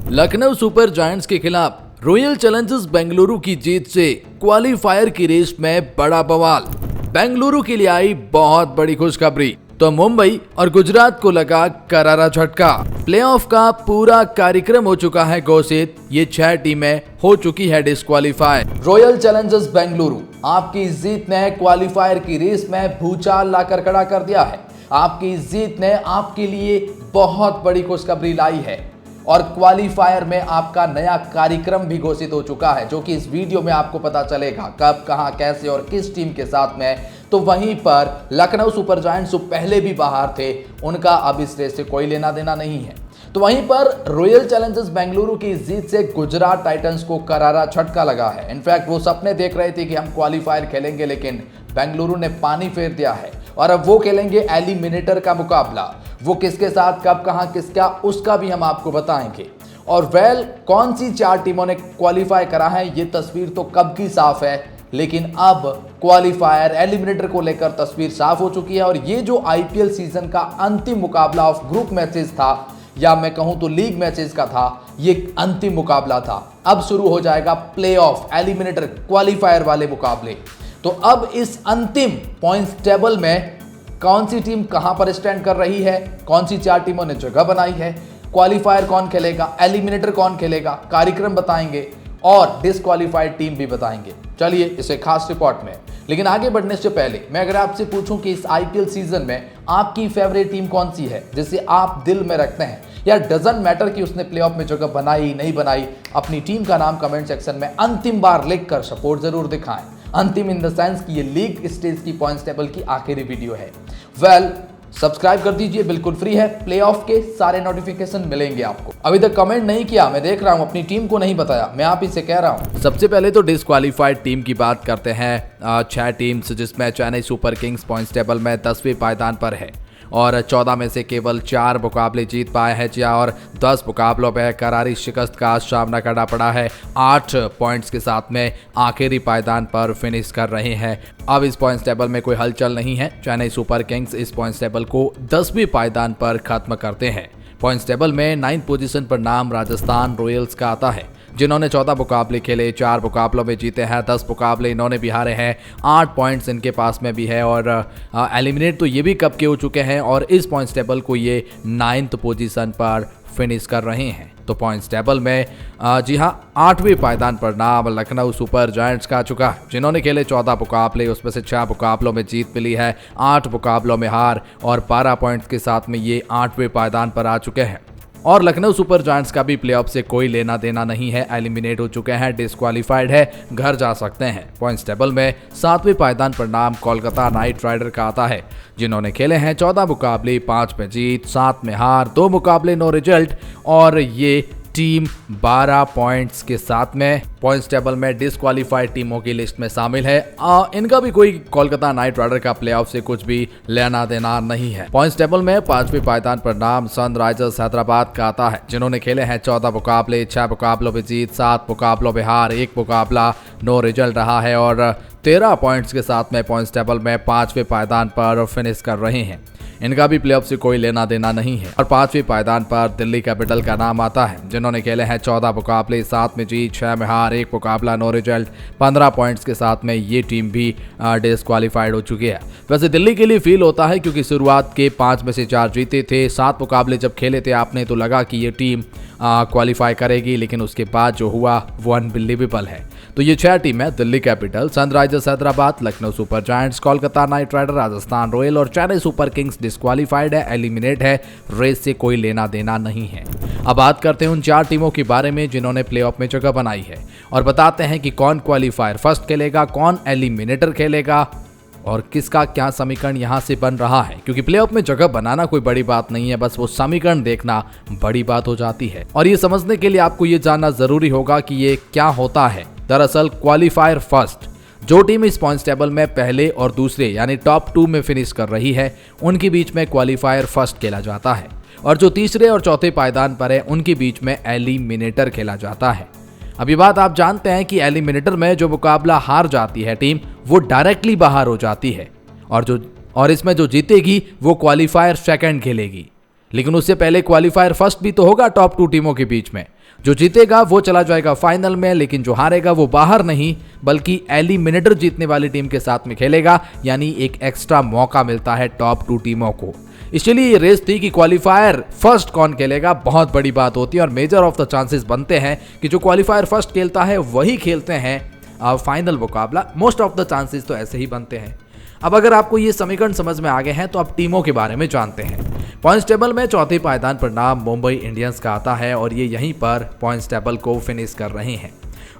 Lucknow Super giants के खिलाफ royal Challengers Bengaluru की जीत से क्वालीफायर की रेस में बड़ा बवाल। बेंगलुरु के लिए आई बहुत बड़ी खुशखबरी तो मुंबई और गुजरात को लगा करारा झटका। प्लेऑफ का पूरा कार्यक्रम हो चुका है घोषित, ये 6 टीमें हो चुकी है डिस्क्वालीफाई। रॉयल चैलेंजर्स बेंगलुरु आपकी इस जीत ने क्वालीफायर की रेस में भूचाल लाकर खड़ा कर दिया है। आपकी इस जीत ने आपके लिए बहुत बड़ी खुशखबरी लाई है और क्वालीफायर में आपका नया कार्यक्रम भी घोषित हो चुका है, जो कि इस वीडियो में आपको पता चलेगा कब, कहां, कैसे और किस टीम के साथ में। तो वहीं पर लखनऊ सुपर जायंट्स जो पहले भी बाहर थे, उनका अब इस रेस से कोई लेना देना नहीं है। तो वहीं पर रॉयल चैलेंजर्स बेंगलुरु की जीत से गुजरात टाइटंस को करारा झटका लगा है। इनफैक्ट वो सपने देख रहे थे कि हम क्वालीफायर खेलेंगे, लेकिन बेंगलुरु ने पानी फेर दिया है और अब वो खेलेंगे एलिमिनेटर का मुकाबला। वो किसके साथ, कब, कहां, किसका, उसका भी हम आपको बताएंगे। और कौन सी 4 टीमों ने क्वालीफाई करा है, ये तस्वीर तो कब की साफ है, लेकिन अब क्वालीफायर एलिमिनेटर को लेकर तस्वीर साफ हो चुकी है। और ये जो आईपीएल सीजन का अंतिम मुकाबला ऑफ ग्रुप मैचेस था, या मैं कहूं तो लीग मैचेस का था, ये अंतिम मुकाबला था। अब शुरू हो जाएगा प्लेऑफ, एलिमिनेटर, क्वालीफायर वाले मुकाबले। तो अब इस अंतिम पॉइंट्स टेबल में कौन सी टीम कहां पर स्टैंड कर रही है, कौन सी 4 टीमों ने जगह बनाई है, क्वालीफायर कौन खेलेगा, एलिमिनेटर कौन खेलेगा, कार्यक्रम बताएंगे और डिस्क्वालीफाइड टीम भी बताएंगे। चलिए इसे खास रिपोर्ट में। लेकिन आगे बढ़ने से पहले मैं अगर आपसे पूछूं कि इस आईपीएल सीजन में आपकी फेवरेट टीम कौन सी है, जिसे आप दिल में रखते हैं, या डजंट मैटर कि उसने प्लेऑफ में जगह बनाई नहीं बनाई, अपनी टीम का नाम कमेंट सेक्शन में अंतिम बार लिखकर सपोर्ट जरूर दिखाएं। अंतिम इन द सेंस कि ये लीग स्टेज की पॉइंट्स टेबल की आखिरी वीडियो है। सब्सक्राइब कर दीजिए, बिल्कुल फ्री है। प्लेऑफ के सारे नोटिफिकेशन मिलेंगे आपको। अभी तक कमेंट नहीं किया, मैं देख रहा हूं, अपनी टीम को नहीं बताया, मैं आप ही से कह रहा हूं। सबसे पहले तो डिस्क्वालीफाइड टीम की बात करते हैं। 6 टीम्स, जिसमें Chennai Super Kings points table में 10वें पायदान पर है और 14 में से केवल 4 मुकाबले जीत पाए हैं और 10 मुकाबलों में करारी शिकस्त का सामना करना पड़ा है। 8 पॉइंट्स के साथ में आखिरी पायदान पर फिनिश कर रहे हैं। अब इस पॉइंट्स टेबल में कोई हलचल नहीं है। चेन्नई सुपर किंग्स इस पॉइंट्स टेबल को 10वें पायदान पर खत्म करते हैं। पॉइंट्स टेबल में 9th पोजीशन पर नाम राजस्थान रॉयल्स का आता है, जिन्होंने 14 मुकाबले खेले, 4 मुकाबलों में जीते हैं, 10 मुकाबले इन्होंने भी हारे हैं, 8 पॉइंट्स इनके पास में भी है और एलिमिनेट तो ये भी कब के हो चुके हैं और इस पॉइंट्स टेबल को ये 9th पोजीशन पर फिनिश कर रहे हैं। तो पॉइंट्स टेबल में जी हाँ 8वें पायदान पर नाम लखनऊ सुपर जायंट्स का आ चुका है, जिन्होंने खेले 14 मुकाबले, उसमें से 6 मुकाबलों में जीत मिली है, 8 मुकाबलों में हार और 12 पॉइंट्स के साथ में ये 8वें पायदान पर आ चुके हैं। और लखनऊ सुपर जायंट्स का भी प्लेऑफ से कोई लेना देना नहीं है, एलिमिनेट हो चुके हैं, डिस्क्वालीफाइड है, घर जा सकते हैं। पॉइंट्स टेबल में 7वें पायदान पर नाम कोलकाता नाइट राइडर का आता है, जिन्होंने खेले हैं 14 मुकाबले, 5 में जीत, 7 में हार, 2 मुकाबले नो रिजल्ट और ये टीम 12 पॉइंट्स के साथ में पॉइंट्स टेबल में डिस्क्वालीफाइड टीमों की लिस्ट में शामिल है। इनका भी कोई कोलकाता नाइट राइडर का प्लेऑफ से कुछ भी लेना देना नहीं है। पॉइंट्स टेबल में 5वें पायदान पर नाम सनराइजर्स हैदराबाद का आता है, जिन्होंने खेले हैं 14 मुकाबले, 6 मुकाबलों में जीत, 7 मुकाबलों में हार, 1 मुकाबला नो रिजल्ट रहा है और 13 पॉइंट्स के साथ में पॉइंट्स टेबल में 5वें पायदान पर फिनिश कर रहे हैं। इनका भी प्लेऑफ से कोई लेना देना नहीं है। और 5वें पायदान पर दिल्ली कैपिटल का नाम आता है, जिन्होंने खेले हैं 14 मुकाबले, 7 में जीत, 6 में हार, 1 मुकाबला नो रिजल्ट, 15 पॉइंट्स के साथ में ये टीम भी डिस्क्वालीफाइड हो चुकी है। वैसे दिल्ली के लिए फील होता है, क्योंकि शुरुआत के 5 में से 4 जीते थे, 7 मुकाबले जब खेले थे आपने तो लगा कि ये टीम क्वालीफाई करेगी, लेकिन उसके बाद जो हुआ वो अनबिलीवेबल है। तो ये 6 टीम है, Delhi Capital, Sunrisers Hyderabad, Lucknow Super Giants, Kolkata Knight Rider, Rajasthan Royal और चेन्नई सुपर किंग्स डिस्क्वालीफाइड है, एलिमिनेट है, रेस से कोई लेना देना नहीं है। अब बात करते हैं उन 4 टीमों के बारे में जिन्होंने प्लेऑफ में जगह बनाई है और बताते हैं कि कौन क्वालीफायर फर्स्ट खेलेगा, कौन एलिमिनेटर खेलेगा और किसका क्या समीकरण यहां से बन रहा है। क्योंकि प्लेऑफ में जगह बनाना कोई बड़ी बात नहीं है, बस वो समीकरण देखना बड़ी बात हो जाती है। और ये समझने के लिए आपको ये जानना जरूरी होगा कि ये क्या होता है। दरअसल क्वालीफायर फर्स्ट, जो टीम इस पॉइंट्स टेबल में पहले और दूसरे यानी टॉप 2 में फिनिश कर रही है, उनके बीच में क्वालीफायर फर्स्ट खेला जाता है और जो तीसरे और चौथे पायदान पर है, उनके बीच में एलिमिनेटर खेला जाता है। अब ये बात आप जानते हैं कि एलिमिनेटर में जो मुकाबला हार जाती है टीम, वो डायरेक्टली बाहर हो जाती है और इसमें जो जीतेगी वो क्वालीफायर सेकंड खेलेगी। लेकिन उससे पहले क्वालिफायर फर्स्ट भी तो होगा टॉप 2 टीमों के बीच में। जो जीतेगा वो चला जाएगा फाइनल में, लेकिन जो हारेगा वो बाहर नहीं बल्कि एलिमिनेटर जीतने वाली टीम के साथ में खेलेगा, यानी एक एक्स्ट्रा मौका मिलता है टॉप 2 टीमों को। इसलिए ये रेस थी कि क्वालिफायर फर्स्ट कौन खेलेगा, बहुत बड़ी बात होती है और मेजर ऑफ द चांसेस बनते हैं कि जो क्वालिफायर फर्स्ट खेलता है वही खेलते हैं फाइनल मुकाबला। मोस्ट ऑफ द चांसेस तो ऐसे ही बनते हैं। अब अगर आपको ये समीकरण समझ में आ गए हैं तो अब टीमों के बारे में जानते हैं। पॉइंट्स टेबल में चौथे पायदान पर नाम मुंबई इंडियंस का आता है और ये यहीं पर पॉइंट्स टेबल को फिनिश कर रहे हैं।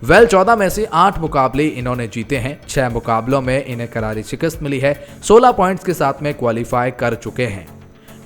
14 में से 8 मुकाबले इन्होंने जीते हैं, 6 मुकाबलों में इन्हें करारी शिकस्त मिली है, 16 पॉइंट्स के साथ में क्वालिफाई कर चुके हैं।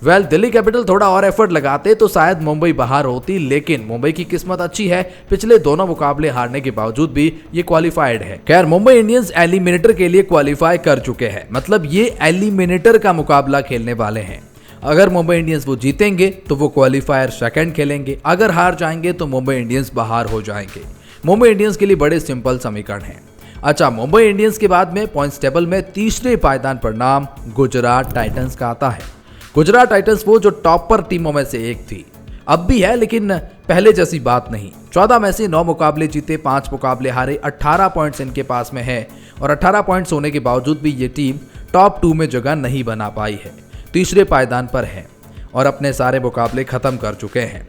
दिल्ली कैपिटल थोड़ा और एफर्ट लगाते तो शायद मुंबई बाहर होती, लेकिन मुंबई की किस्मत अच्छी है, पिछले दोनों मुकाबले हारने के बावजूद भी ये क्वालिफाइड है। खैर, मुंबई इंडियंस एलिमिनेटर के लिए क्वालिफाई कर चुके हैं, मतलब ये एलिमिनेटर का मुकाबला खेलने वाले हैं। अगर मुंबई इंडियंस वो जीतेंगे तो वो क्वालिफायर सेकंड खेलेंगे, अगर हार जाएंगे तो मुंबई इंडियंस बाहर हो जाएंगे। मुंबई इंडियंस के लिए बड़े सिंपल समीकरण है। अच्छा, मुंबई इंडियंस के बाद में पॉइंट्स टेबल में तीसरे पायदान पर नाम गुजरात टाइटंस का आता है। गुजरात टाइटंस वो जो टॉपर टीमों में से एक थी, अब भी है, लेकिन पहले जैसी बात नहीं। 14 में से 9 मुकाबले जीते, 5 मुकाबले हारे, 18 पॉइंट्स इनके पास में है और 18 पॉइंट्स होने के बावजूद भी ये टीम टॉप 2 में जगह नहीं बना पाई है, तीसरे पायदान पर है और अपने सारे मुकाबले खत्म कर चुके हैं।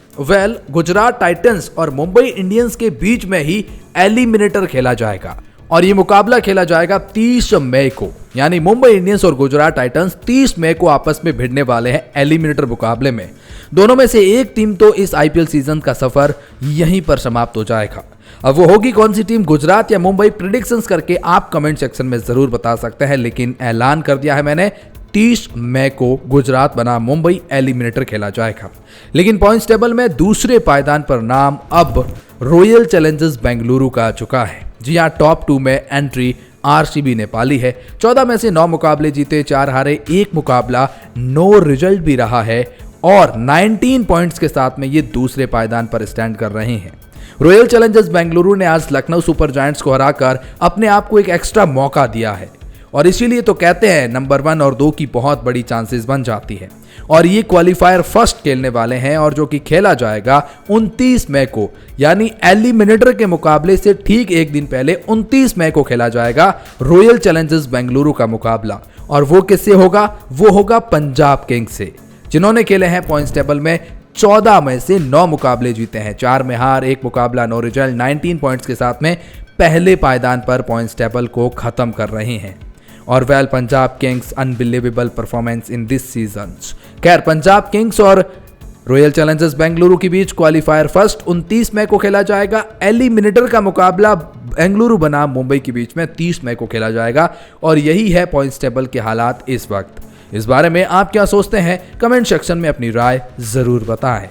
गुजरात टाइटंस और मुंबई इंडियंस के बीच में ही एलिमिनेटर खेला जाएगा और ये मुकाबला खेला जाएगा 30 मई को, यानी मुंबई इंडियंस और गुजरात टाइटंस 30 मई को आपस में भिड़ने वाले हैं एलिमिनेटर मुकाबले में। दोनों में से एक टीम तो इस आईपीएल सीजन का सफर यहीं पर समाप्त हो जाएगा। अब वो होगी कौन सी टीम, गुजरात या मुंबई, प्रेडिक्शंस करके आप कमेंट सेक्शन में जरूर बता सकते हैं, लेकिन ऐलान कर दिया है मैंने 30 मई को गुजरात बना मुंबई एलिमिनेटर खेला जाएगा। लेकिन पॉइंट्स टेबल में दूसरे पायदान पर नाम अब रॉयल चैलेंजर्स बेंगलुरु का आ चुका है। जी हाँ, टॉप 2 में एंट्री आरसीबी ने पाली है। 14 में से 9 मुकाबले जीते, 4 हारे, 1 मुकाबला नो रिजल्ट भी रहा है और 19 पॉइंट्स के साथ में ये दूसरे पायदान पर स्टैंड कर रहे हैं। रॉयल चैलेंजर्स बेंगलुरु ने आज लखनऊ सुपर जायंट्स को हराकर अपने आप को एक एक्स्ट्रा मौका दिया है और इसीलिए तो कहते हैं नंबर 1 और 2 की बहुत बड़ी चांसेस बन जाती है और ये क्वालिफायर फर्स्ट खेलने वाले हैं और जो कि खेला जाएगा 29 मई को, यानी एलिमिनेटर के मुकाबले से ठीक एक दिन पहले 29 मई को खेला जाएगा रॉयल चैलेंजर्स बेंगलुरु का मुकाबला। और वो किससे होगा? वो होगा पंजाब किंग्स से, जिन्होंने खेले हैं पॉइंट्स टेबल में 14 में से 9 मुकाबले जीते हैं, 4 में हार, 1 मुकाबला नो रिजल्ट, 19 पॉइंट्स के साथ में पहले पायदान पर पॉइंट्स टेबल को खत्म कर रहे हैं। और Punjab Kings unbelievable performance in this season. खैर, पंजाब किंग्स और रॉयल चैलेंजर्स बेंगलुरु के बीच क्वालिफायर फर्स्ट 29 मई को खेला जाएगा। एलिमिनेटर का मुकाबला बेंगलुरु बनाम मुंबई के बीच में 30 मई को खेला जाएगा और यही है पॉइंट्स टेबल के हालात इस वक्त। इस बारे में आप क्या सोचते हैं? कमेंट सेक्शन में अपनी राय जरूर बताएं।